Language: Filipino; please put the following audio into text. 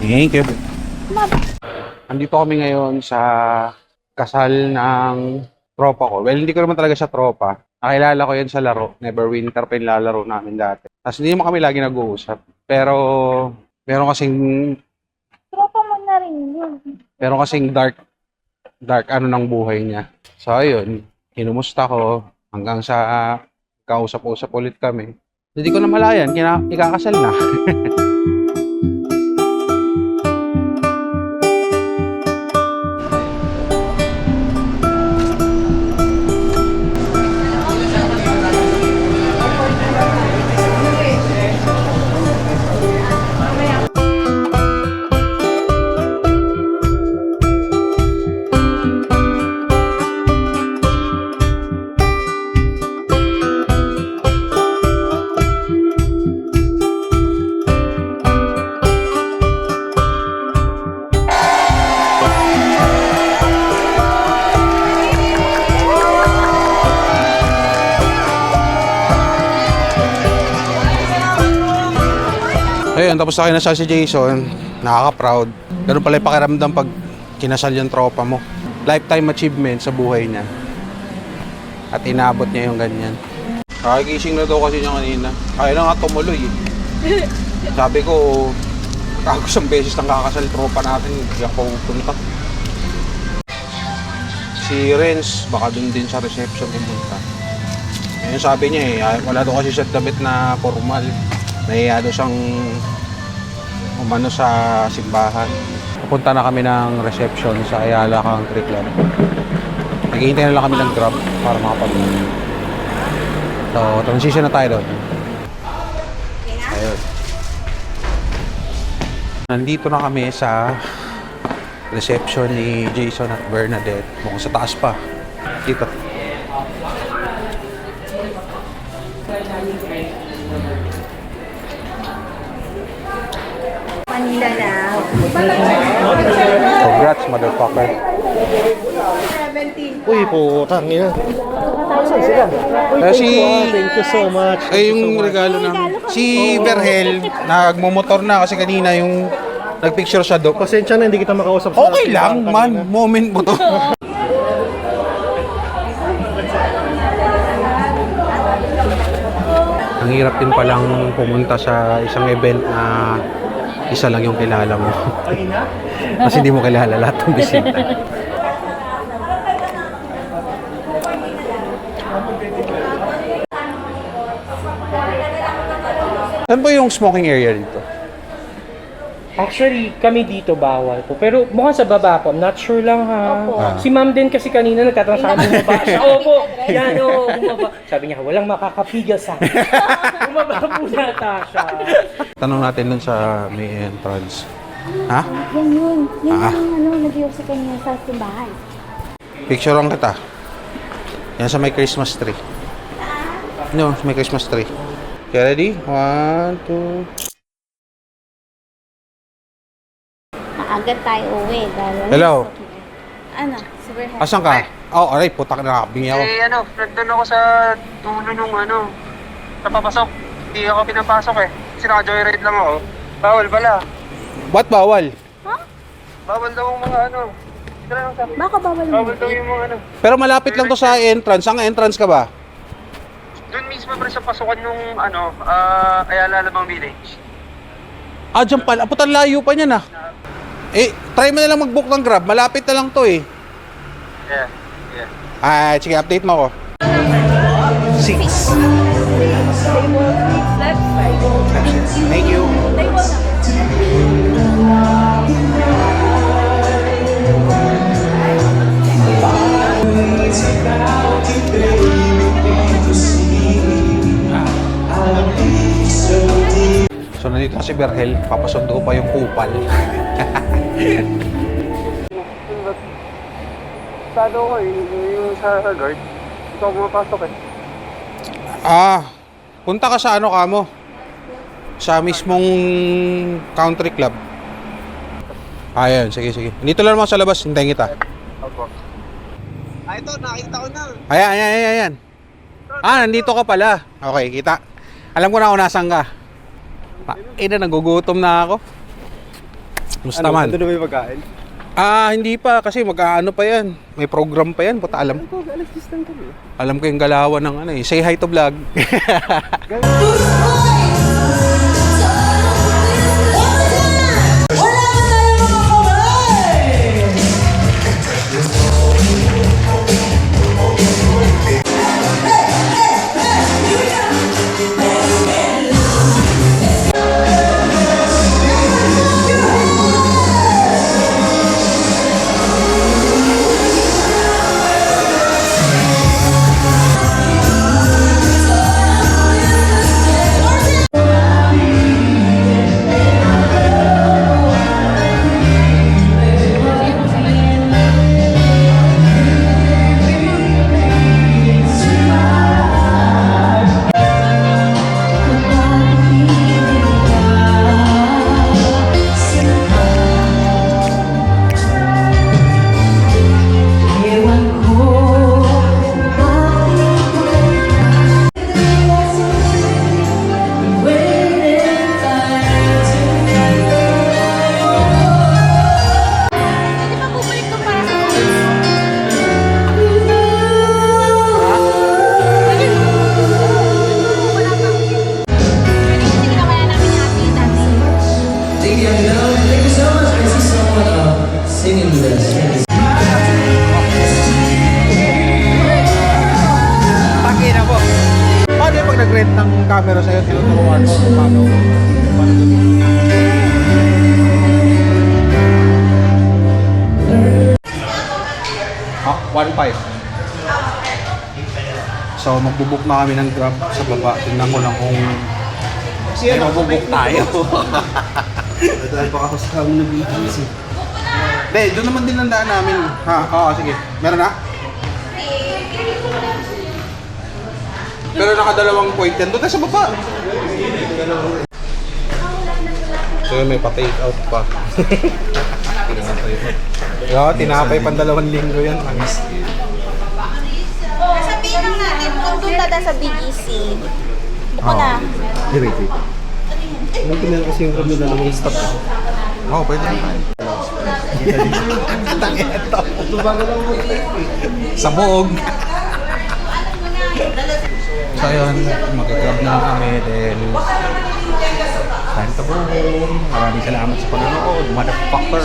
Thank you. Andito kami ngayon sa kasal ng tropa ko. Well, hindi ko naman talaga siya tropa. Nakilala ko yan sa laro. Neverwinter pa yung lalaro namin dati. Tapos hindi naman kami lagi nag-uusap. Pero, meron kasing... Tropa mo na rin yun. Meron kasing dark ano ng buhay niya. So, ayun. Kinumusta ko hanggang sa kausap-usap ulit kami. Hindi ko na malayan. Ikakasal na. Ayun, tapos na kinasal si Jason, nakaka-proud. Ganun pala yung pakiramdam pag kinasal yung tropa mo. Lifetime achievement sa buhay niya. At inabot niya yung ganyan. Kakikising na daw kasi niya kanina. Kaya na nga tumuloy eh. Sabi ko, ako isang beses nang kakasal tropa natin, hindi ako pupunta. Si Renz, baka dun din sa reception pumunta. Ngayon sabi niya eh, wala daw kasi siya damit na formal. Nahiya daw siyang umano sa simbahan. Pupunta na kami ng reception sa Ayala Country Club. Naghihintay na lang kami ng Grab para makapag-uwi. So, transition na tayo doon. Ayun. Nandito na kami sa reception ni Jason at Bernadette. Mukhang sa taas pa. Dito. Manila na. Congrats, motherfucker. 17. Uy, putang ina. Saan sila? Thank you so much. Ay, yung regalo namin. Si Berhel, nagmumotor na kasi kanina yung nagpicture siya doon. Pasensya na, hindi kita makausap sa Okay lang, man. Moment mo to. Ang hirap din palang pumunta sa isang event na isa lang yung kilala mo. Kasi hindi mo kilala lahat ng bisita. Saan po yung smoking area dito? Actually, kami dito bawal po. Pero mukhang sa baba po. I'm not sure lang ha. Opo. Ah. Si ma'am din kasi kanina nagtatanong sa akin bumaba siya. Opo. Yan o, bumaba. Sabi niya, walang makakapigil sa akin. Bumaba po nata siya. Tanong natin dun sa may entrance. Ha? Yan yun. Yan Ah. yung ano, nag-iusap kanya sa simbahan. Picturean kita. Yan sa may Christmas tree. No, sa may Christmas tree. Okay, ready? 1, 2... Agad tayo uwi. Dahil Hello? Ano? Super happy. Asan ka? Oh, aray, putak na nakabingi ako. Nandun ako sa dulo nung napapasok. Hindi ako pinapasok eh. Kasi naka-joyride lang ako. Bawal pala. Ba't bawal? Bawal daw ang mga Tira lang sabi. Baka bawal mo. Bawal daw yung mga Pero malapit lang to sa entrance. Ang entrance ka ba? Doon mismo pre sa pasukan nung Ayala Labang Village. Ah, dyan pala. Putan layo pa niyan ah. Eh, try mo na lang mag-book ng Grab. Malapit na lang to eh. Yeah. Ah, sige, update mo ako. 6. Thank you. So, nandito si Berhel. Papasundo pa yung kupal. Sado ko yung sa guard. Ito ako pumapasok eh. Ah, punta ka sa ano kamo? Sa mismong country club. Ayun, sige, sige. Dito lang naman sa labas, hintayin kita. Opo. Ito, nakita ko na. Ayan. Ah, nandito ka pala. Okay, kita. Alam ko na kung nasan ka. Ina, nagugutom na ako. Musta man? Ano ba yung pagkain? Hindi pa kasi mag-aano pa yan. May program pa yan. Puta, alam ko. Alas 10 lang kami. Alam ko yung galawan ng ano eh. Say hi to vlog. Hindi pa bumalik ko para sa Hindi ginawa namin yung ating dati. Thank you so much. I see someone singing this. Pakina po. Paano yung pag nag-rent ng camera sa'yo, tinuturuan mo kung paano gamitin? Ah, 1.5. So, magbubook na kami ng Grab sa baba. Tingnan ko lang kung may magbubook tayo. Dahil baka kasi kami na BGC. Hindi, doon naman din ang daan namin. Ha, oo, sige. Meron na? Pero nakadalawang point yan. Doon tayo sa baba. So yun, may pa-take out pa. Tinapay pang 2 linggo yan. Sabihin lang natin kung doon dada sa BGC. Buko na. Direct. Nung tinanong kasi yung kami na namang stop. Oo, pwede naman. Sabog. So yun, mag-grab na lang kami. Then, time to go home. Maraming salamat sa panonood. Motherfucker.